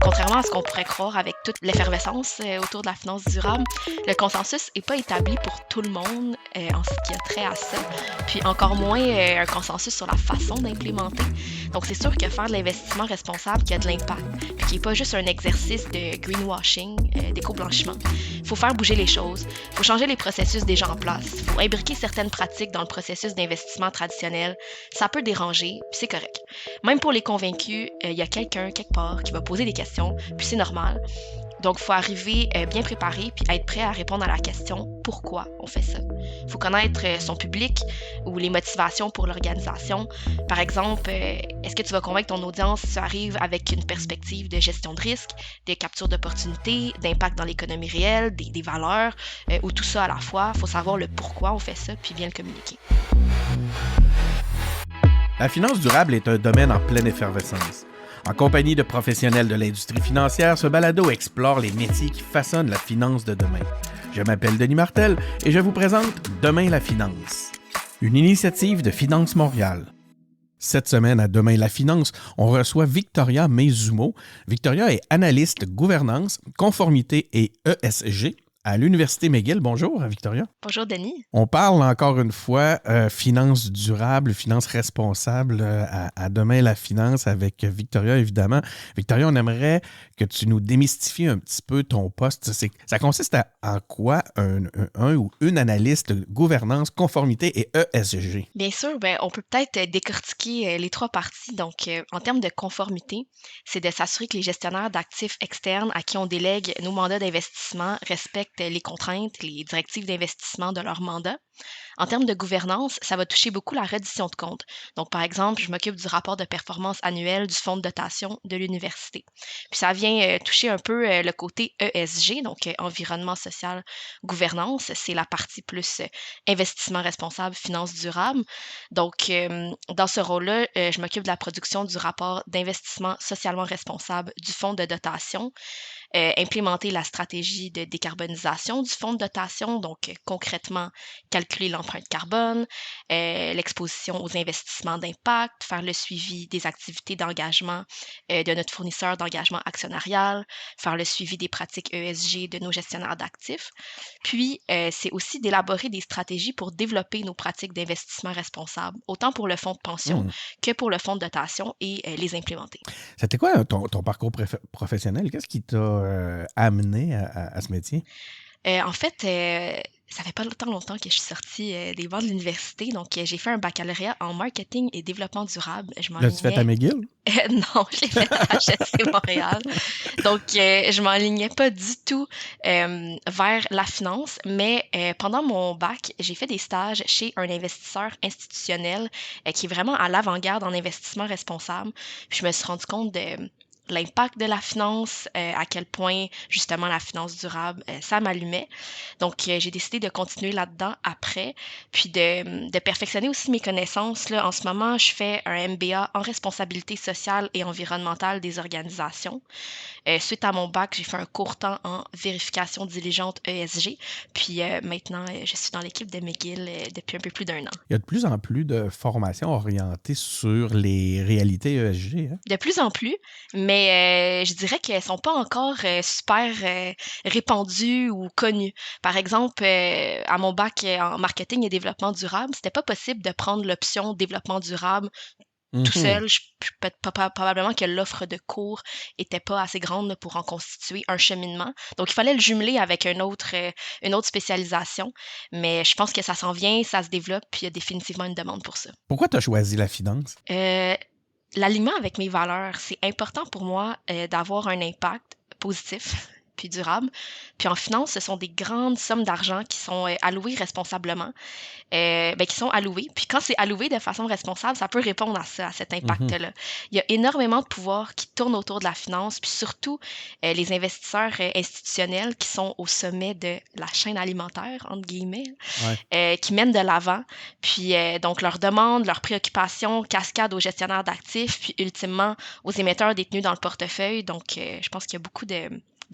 Contrairement à ce qu'on pourrait croire avec toute l'effervescence autour de la finance durable, le consensus n'est pas établi pour tout le monde en ce qui a trait à ça, puis encore moins un consensus sur la façon d'implémenter. Donc c'est sûr que faire de l'investissement responsable qui a de l'impact, puis qui n'est pas juste un exercice de greenwashing, d'éco-blanchiment. Il faut faire bouger les choses, il faut changer les processus déjà en place, il faut imbriquer certaines pratiques dans le processus d'investissement traditionnel. Ça peut déranger, puis c'est correct. Même pour les convaincus, il y a quelqu'un, quelque part, qui va poser des questions, puis c'est normal. Donc, il faut arriver bien préparé puis être prêt à répondre à la question pourquoi on fait ça. Il faut connaître son public ou les motivations pour l'organisation. Par exemple, est-ce que tu vas convaincre ton audience si tu arrives avec une perspective de gestion de risque, de capture d'opportunités, d'impact dans l'économie réelle, des valeurs, ou tout ça à la fois? Il faut savoir le pourquoi on fait ça puis bien le communiquer. La finance durable est un domaine en pleine effervescence. En compagnie de professionnels de l'industrie financière, ce balado explore les métiers qui façonnent la finance de demain. Je m'appelle Denis Martel et je vous présente Demain la finance, une initiative de Finance Montréal. Cette semaine à Demain la finance, on reçoit Victoria Meizumo. Victoria est analyste gouvernance, conformité et ESG à l'Université McGill. Bonjour, Victoria. Bonjour, Denis. On parle encore une fois finance durable, finance responsable à Demain la finance avec Victoria, évidemment. Victoria, on aimerait que tu nous démystifies un petit peu ton poste. Ça consiste en quoi un ou une analyste de gouvernance, conformité et ESG? Bien sûr, on peut peut-être décortiquer les trois parties. Donc, en termes de conformité, c'est de s'assurer que les gestionnaires d'actifs externes à qui on délègue nos mandats d'investissement respectent les contraintes, les directives d'investissement de leur mandat. En termes de gouvernance, ça va toucher beaucoup la reddition de comptes. Donc, par exemple, je m'occupe du rapport de performance annuel du fonds de dotation de l'université. Puis ça vient toucher un peu le côté ESG, donc environnement social, gouvernance. C'est la partie plus investissement responsable, finance durable. Donc, dans ce rôle-là, je m'occupe de la production du rapport d'investissement socialement responsable du fonds de dotation, implémenter la stratégie de décarbonisation du fonds de dotation, donc concrètement calculer l'empreinte carbone, l'exposition aux investissements d'impact, faire le suivi des activités d'engagement de notre fournisseur d'engagement actionnarial, faire le suivi des pratiques ESG de nos gestionnaires d'actifs. Puis, c'est aussi d'élaborer des stratégies pour développer nos pratiques d'investissement responsable, autant pour le fonds de pension que pour le fonds de dotation et les implémenter. C'était quoi ton parcours professionnel? Qu'est-ce qui t'a amené à ce métier? En fait, ça fait pas tant longtemps que je suis sortie des bancs de l'université. Donc, j'ai fait un baccalauréat en marketing et développement durable. Je L'as-tu fait à m'enlignais. McGill? Non, je l'ai fait à HEC Montréal. Donc, je m'enlignais pas du tout vers la finance, mais pendant mon bac, j'ai fait des stages chez un investisseur institutionnel qui est vraiment à l'avant-garde en investissement responsable. Puis, je me suis rendu compte de l'impact de la finance, à quel point justement la finance durable, ça m'allumait. Donc, j'ai décidé de continuer là-dedans après, puis de perfectionner aussi mes connaissances. Là, en ce moment, je fais un MBA en responsabilité sociale et environnementale des organisations. Suite à mon bac, j'ai fait un court temps en vérification diligente ESG, puis maintenant, je suis dans l'équipe de McGill depuis un peu plus d'1 an. Il y a de plus en plus de formations orientées sur les réalités ESG. Hein? De plus en plus, mais je dirais qu'elles sont pas encore super répandues ou connues. Par exemple, à mon bac en marketing et développement durable, c'était pas possible de prendre l'option développement durable tout Mhm. seul. Probablement que l'offre de cours était pas assez grande là, pour en constituer un cheminement. Donc, il fallait le jumeler avec une autre spécialisation. Mais je pense que ça s'en vient, ça se développe, puis il y a définitivement une demande pour ça. Pourquoi tu as choisi la finance? L'alignement avec mes valeurs, c'est important pour moi d'avoir un impact positif puis durable. Puis en finance, ce sont des grandes sommes d'argent qui sont allouées responsablement, qui sont allouées. Puis quand c'est alloué de façon responsable, ça peut répondre à ça, à cet Mhm. impact-là. Il y a énormément de pouvoir qui tourne autour de la finance, puis surtout les investisseurs institutionnels qui sont au sommet de la chaîne alimentaire, entre guillemets, Ouais. qui mènent de l'avant. Puis donc leurs demandes, leurs préoccupations cascadent aux gestionnaires d'actifs, puis ultimement aux émetteurs détenus dans le portefeuille. Donc je pense qu'il y a beaucoup de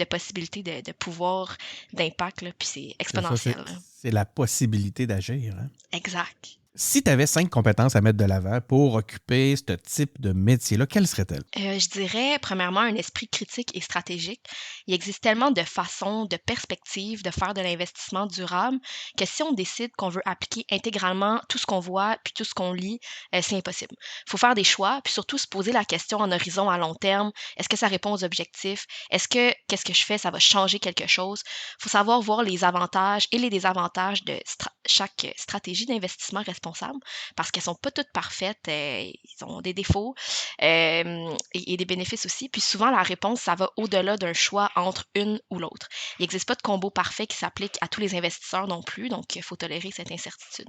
possibilités de pouvoir, d'impact, là, puis c'est C'est ça, exponentiel. Là. c'est la possibilité d'agir. Hein? Exact. Si tu avais 5 compétences à mettre de l'avant pour occuper ce type de métier-là, quelles seraient-elles? Je dirais, premièrement, un esprit critique et stratégique. Il existe tellement de façons, de perspectives de faire de l'investissement durable que si on décide qu'on veut appliquer intégralement tout ce qu'on voit puis tout ce qu'on lit, c'est impossible. Il faut faire des choix, puis surtout se poser la question en horizon à long terme. Est-ce que ça répond aux objectifs? Est-ce que qu'est-ce que je fais, ça va changer quelque chose? Il faut savoir voir les avantages et les désavantages de chaque stratégie d'investissement responsable parce qu'elles sont pas toutes parfaites, ils ont des défauts. Et des bénéfices aussi. Puis souvent, la réponse, ça va au-delà d'un choix entre une ou l'autre. Il n'existe pas de combo parfait qui s'applique à tous les investisseurs non plus, donc il faut tolérer cette incertitude.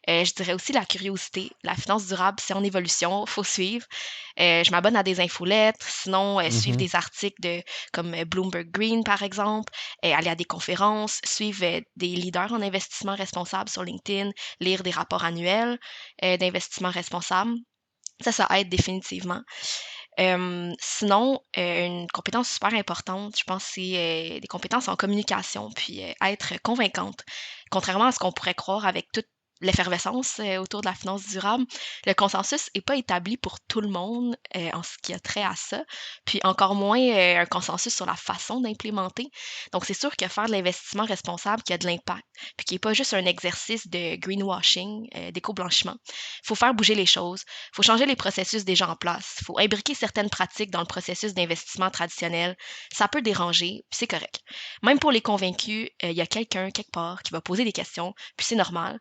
Je dirais aussi la curiosité. La finance durable, c'est en évolution, faut suivre. Je m'abonne à des infolettres, sinon suivre Mhm. des articles comme Bloomberg Green, par exemple, aller à des conférences, suivre des leaders en investissement responsable sur LinkedIn, lire des rapports annuels d'investissement responsable. Ça aide définitivement. Sinon, une compétence super importante, je pense, c'est, des compétences en communication, puis, être convaincante. Contrairement à ce qu'on pourrait croire avec toute l'effervescence, autour de la finance durable, le consensus est pas établi pour tout le monde, en ce qui a trait à ça, puis encore moins, un consensus sur la façon d'implémenter. Donc c'est sûr que faire de l'investissement responsable qui a de l'impact, puis qui est pas juste un exercice de greenwashing, d'éco-blanchiment. Il faut faire bouger les choses, il faut changer les processus déjà en place. Il faut imbriquer certaines pratiques dans le processus d'investissement traditionnel. Ça peut déranger, puis c'est correct. Même pour les convaincus, il y a quelqu'un quelque part qui va poser des questions, puis c'est normal.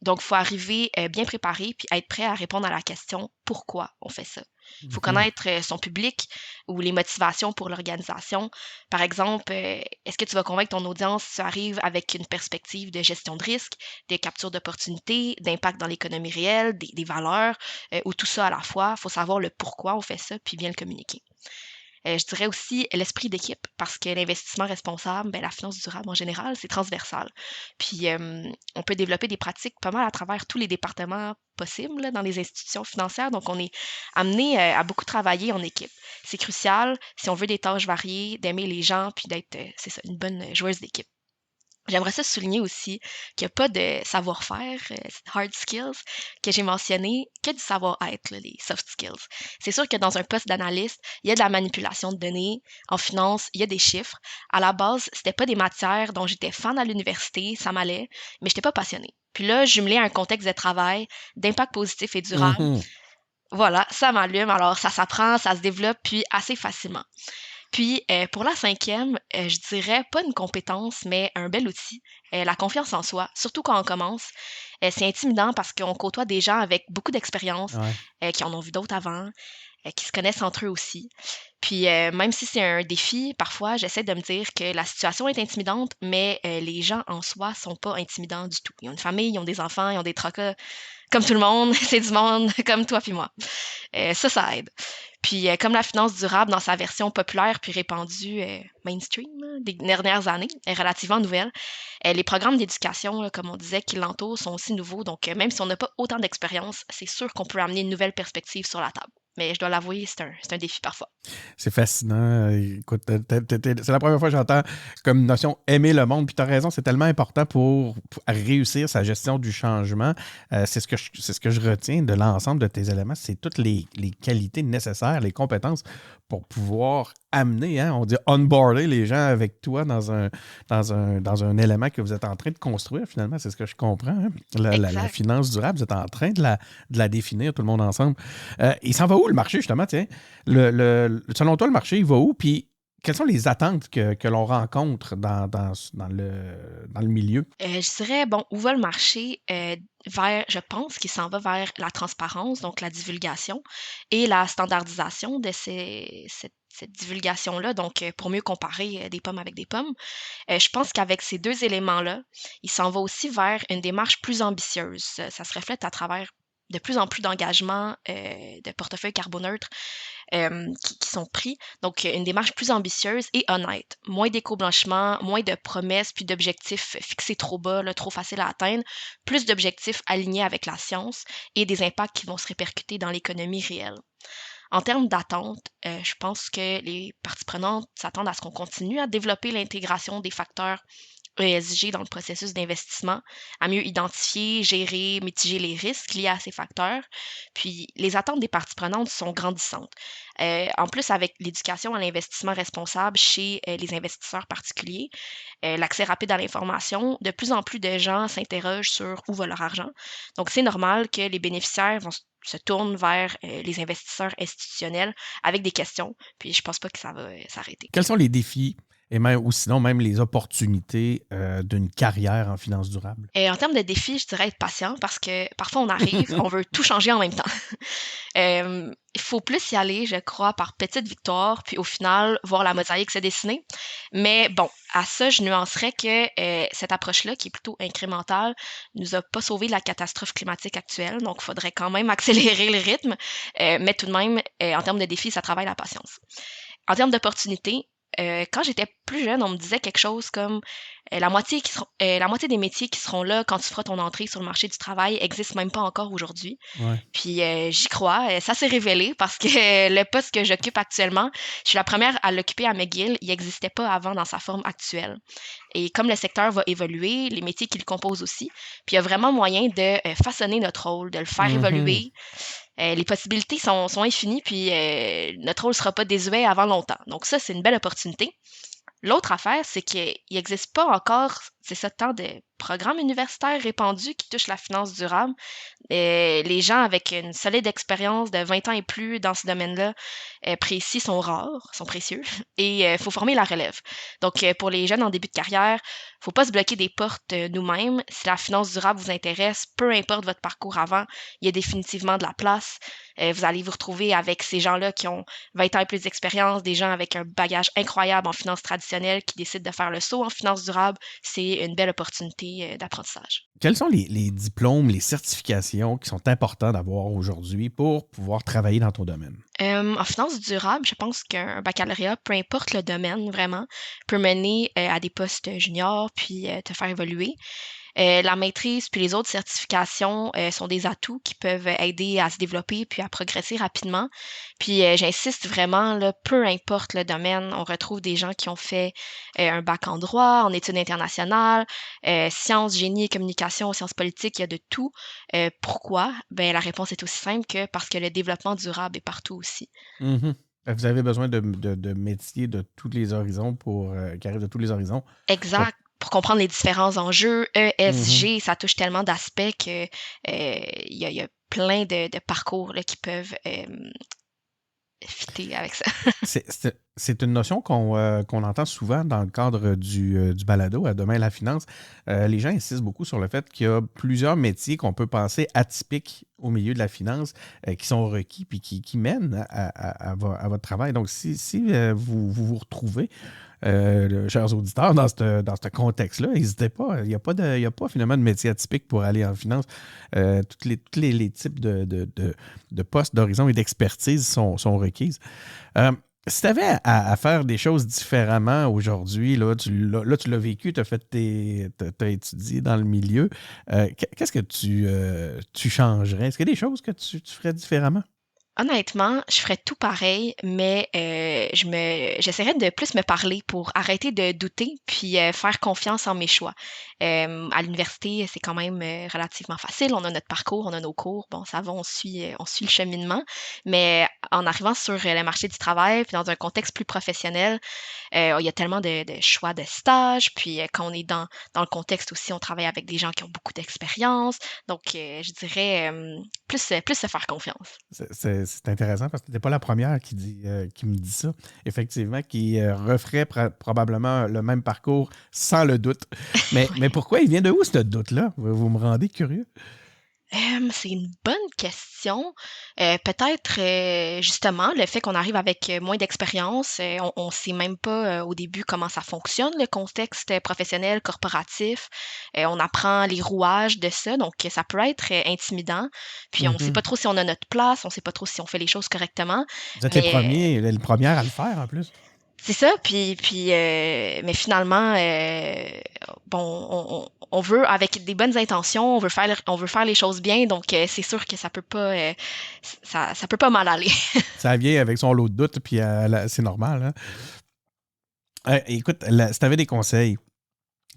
Donc, il faut arriver bien préparé, puis être prêt à répondre à la question pourquoi on fait ça. Il faut Mhm. connaître son public ou les motivations pour l'organisation. Par exemple, est-ce que tu vas convaincre ton audience si tu arrives avec une perspective de gestion de risque, de capture d'opportunités, d'impact dans l'économie réelle, des valeurs, ou tout ça à la fois? Il faut savoir le pourquoi on fait ça, puis bien le communiquer. Je dirais aussi l'esprit d'équipe parce que l'investissement responsable, ben, la finance durable en général, c'est transversal. Puis, on peut développer des pratiques pas mal à travers tous les départements possibles là, dans les institutions financières. Donc, on est amené à beaucoup travailler en équipe. C'est crucial si on veut des tâches variées, d'aimer les gens, puis d'être, c'est ça, une bonne joueuse d'équipe. J'aimerais ça souligner aussi qu'il y a pas de savoir-faire, hard skills que j'ai mentionné, que du savoir-être, là, les soft skills. C'est sûr que dans un poste d'analyste, il y a de la manipulation de données. En finance, il y a des chiffres. À la base, c'était pas des matières dont j'étais fan à l'université, ça m'allait, mais j'étais pas passionnée. Puis là, jumelé à un contexte de travail, d'impact positif et durable, Mhm. voilà, ça m'allume. Alors ça s'apprend, ça se développe, puis assez facilement. Puis, pour la cinquième, je dirais pas une compétence, mais un bel outil, la confiance en soi, surtout quand on commence. C'est intimidant parce qu'on côtoie des gens avec beaucoup d'expérience, Ouais. qui en ont vu d'autres avant, qui se connaissent entre eux aussi. Puis, même si c'est un défi, parfois, j'essaie de me dire que la situation est intimidante, mais les gens en soi sont pas intimidants du tout. Ils ont une famille, ils ont des enfants, ils ont des tracas comme tout le monde, c'est du monde comme toi puis moi. Ça aide. Puis, comme la finance durable dans sa version populaire puis répandue, mainstream là, des dernières années, est relativement nouvelle, les programmes d'éducation, là, comme on disait, qui l'entourent sont aussi nouveaux. Donc, même si on n'a pas autant d'expérience, c'est sûr qu'on peut amener une nouvelle perspective sur la table. Mais je dois l'avouer, c'est un défi parfois. C'est fascinant. Écoute, c'est la première fois que j'entends comme notion aimer le monde. Puis tu as raison, c'est tellement important pour réussir sa gestion du changement. C'est ce que je retiens de l'ensemble de tes éléments. C'est toutes les qualités nécessaires, les compétences pour pouvoir amener, hein, on dit onboarder les gens avec toi dans un élément que vous êtes en train de construire, finalement. C'est ce que je comprends. Hein. La Exact. finance durable, vous êtes en train de la définir, tout le monde ensemble. Il s'en va où le marché, justement, tiens? Selon toi, le marché, il va où? Puis, quelles sont les attentes que l'on rencontre dans le milieu? Je dirais, bon, où va le marché? Je pense qu'il s'en va vers la transparence, donc la divulgation et la standardisation de cette divulgation-là, donc pour mieux comparer, des pommes avec des pommes. Je pense qu'avec ces 2 éléments-là, il s'en va aussi vers une démarche plus ambitieuse. Ça se reflète à travers de plus en plus d'engagements, de portefeuilles carboneutres qui sont pris. Donc, une démarche plus ambitieuse et honnête. Moins d'éco-blanchiment, moins de promesses puis d'objectifs fixés trop bas, là, trop faciles à atteindre. Plus d'objectifs alignés avec la science et des impacts qui vont se répercuter dans l'économie réelle. En termes d'attente, je pense que les parties prenantes s'attendent à ce qu'on continue à développer l'intégration des facteurs ESG dans le processus d'investissement, à mieux identifier, gérer, mitiger les risques liés à ces facteurs. Puis les attentes des parties prenantes sont grandissantes. En plus, avec l'éducation à l'investissement responsable chez les investisseurs particuliers, l'accès rapide à l'information, de plus en plus de gens s'interrogent sur où va leur argent. Donc, c'est normal que les bénéficiaires se tournent vers les investisseurs institutionnels avec des questions. Puis, je pense pas que ça va s'arrêter. Quels sont les défis et même, ou sinon même les opportunités d'une carrière en finance durable? En termes de défis, je dirais être patient parce que parfois on arrive, on veut tout changer en même temps. Il faut plus y aller, je crois, par petites victoires, puis au final, voir la mosaïque se dessiner. Mais bon, à ça, je nuancerais que cette approche-là, qui est plutôt incrémentale, nous a pas sauvé de la catastrophe climatique actuelle. Donc, il faudrait quand même accélérer le rythme. Mais tout de même, en termes de défis, ça travaille la patience. En termes d'opportunités, quand j'étais plus jeune, on me disait quelque chose comme la moitié des métiers qui seront là quand tu feras ton entrée sur le marché du travail existent même pas encore aujourd'hui. Ouais. Puis j'y crois, ça s'est révélé parce que le poste que j'occupe actuellement, je suis la première à l'occuper à McGill, il n'existait pas avant dans sa forme actuelle. Et comme le secteur va évoluer, les métiers qui le composent aussi, puis il y a vraiment moyen de façonner notre rôle, de le faire évoluer. Les possibilités sont infinies, puis notre rôle ne sera pas désuet avant longtemps. Donc ça, c'est une belle opportunité. L'autre affaire, c'est qu'il n'existe pas encore, c'est ça, tant de programmes universitaires répandus qui touchent la finance durable. Les gens avec une solide expérience de 20 ans et plus dans ce domaine-là précis sont rares, sont précieux, et il faut former la relève. Donc, pour les jeunes en début de carrière, faut pas se bloquer des portes nous-mêmes. Si la finance durable vous intéresse, peu importe votre parcours avant, il y a définitivement de la place. Vous allez vous retrouver avec ces gens-là qui ont 20 ans et plus d'expérience, des gens avec un bagage incroyable en finance traditionnelle qui décident de faire le saut en finance durable. C'est une belle opportunité d'apprentissage. Quels sont les diplômes, les certifications qui sont importants d'avoir aujourd'hui pour pouvoir travailler dans ton domaine? En finance durable, je pense qu'un baccalauréat, peu importe le domaine vraiment, peut mener à des postes juniors puis te faire évoluer. La maîtrise puis les autres certifications sont des atouts qui peuvent aider à se développer puis à progresser rapidement. Puis j'insiste vraiment, là, peu importe le domaine, on retrouve des gens qui ont fait un bac en droit, en études internationales, sciences, génie et communication, sciences politiques, il y a de tout. Pourquoi? Ben, la réponse est aussi simple que parce que le développement durable est partout aussi. Vous avez besoin de métiers de tous les horizons qui arrivent de tous les horizons. Exact. Pour comprendre les différents enjeux, ESG, ça touche tellement d'aspects que y a plein de parcours là, qui peuvent fitter avec ça. C'est une notion qu'on entend souvent dans le cadre du balado à Demain la finance. Les gens insistent beaucoup sur le fait qu'il y a plusieurs métiers qu'on peut penser atypiques au milieu de la finance qui sont requis puis qui mènent à votre travail. Donc, si vous retrouvez, chers auditeurs, dans ce contexte-là, n'hésitez pas. Il n'y a pas finalement de métier atypique pour aller en finance. Tous les types de postes d'horizon et d'expertise sont requises. Si tu avais à faire des choses différemment aujourd'hui, tu l'as vécu, tu as étudié dans le milieu, qu'est-ce que tu changerais? Est-ce qu'il y a des choses que tu ferais différemment? Honnêtement, je ferais tout pareil, mais j'essaierais de plus me parler pour arrêter de douter puis faire confiance en mes choix. À l'université, c'est quand même relativement facile. On a notre parcours, on a nos cours. Bon, ça va, on suit le cheminement. Mais en arrivant sur le marché du travail, puis dans un contexte plus professionnel, il y a tellement de choix de stages. Puis quand on est dans le contexte aussi, on travaille avec des gens qui ont beaucoup d'expérience. Donc, je dirais plus se faire confiance. C'est intéressant parce que tu n'es pas la première qui me dit ça. Effectivement, qui referait probablement le même parcours sans le doute. Mais pourquoi? Il vient de où, ce doute-là? Vous me rendez curieux. C'est une bonne question. Peut-être, justement, le fait qu'on arrive avec moins d'expérience, on sait même pas au début comment ça fonctionne, le contexte professionnel, corporatif. On apprend les rouages de ça, donc ça peut être intimidant. Puis on sait pas trop si on a notre place, on sait pas trop si on fait les choses correctement. Vous êtes Mais les premières à le faire en plus. c'est ça, mais finalement, bon, on veut, avec des bonnes intentions, on veut faire les choses bien, donc c'est sûr que ça peut pas, ça peut pas mal aller. Ça vient avec son lot de doute, puis c'est normal. Hein? Écoute, si tu avais des conseils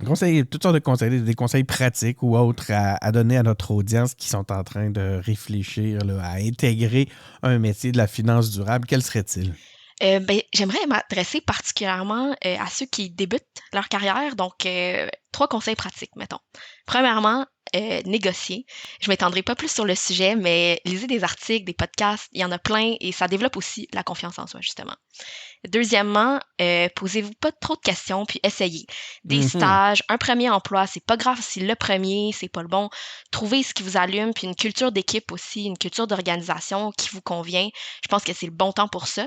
Toutes sortes de conseils, des conseils pratiques ou autres à donner à notre audience qui sont en train de réfléchir là, à intégrer un métier de la finance durable. Quel serait-il? J'aimerais m'adresser particulièrement à ceux qui débutent leur carrière. Donc, 3 conseils pratiques, mettons. Premièrement, négocier. Je m'étendrai pas plus sur le sujet, mais lisez des articles, des podcasts, il y en a plein et ça développe aussi la confiance en soi, justement. Deuxièmement, posez-vous pas trop de questions, puis essayez. Des Mhm. stages, un premier emploi, c'est pas grave si le premier, c'est pas le bon. Trouvez ce qui vous allume, puis une culture d'équipe aussi, une culture d'organisation qui vous convient. Je pense que c'est le bon temps pour ça.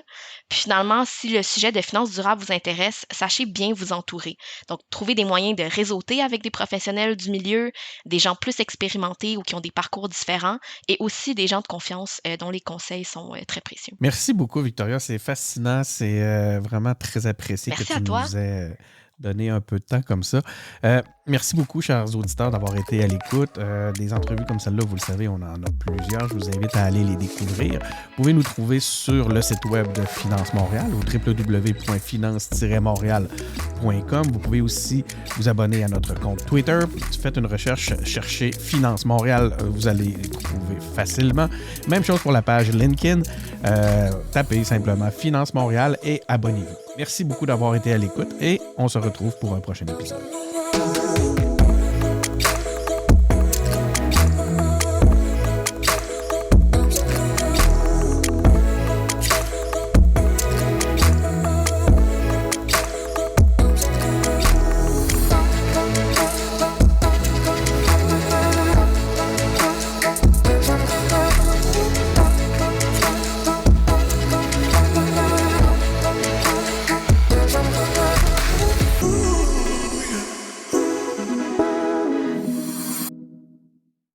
Puis finalement, si le sujet de finances durables vous intéresse, sachez bien vous entourer. Donc, trouvez des moyens de réseauter avec des professionnels du milieu, des gens plus expérimentés ou qui ont des parcours différents, et aussi des gens de confiance dont les conseils sont très précieux. Merci beaucoup, Victoria. C'est fascinant. C'est vraiment très apprécié que Merci tu à toi. nous aies donné un peu de temps comme ça. Merci beaucoup, chers auditeurs, d'avoir été à l'écoute. Des entrevues comme celle-là, vous le savez, on en a plusieurs. Je vous invite à aller les découvrir. Vous pouvez nous trouver sur le site web de Finance Montréal au www.finance-montréal.com. Vous pouvez aussi vous abonner à notre compte Twitter. Faites une recherche, cherchez Finance Montréal, vous allez les trouver facilement. Même chose pour la page LinkedIn. Tapez simplement Finance Montréal et abonnez-vous. Merci beaucoup d'avoir été à l'écoute et on se retrouve pour un prochain épisode.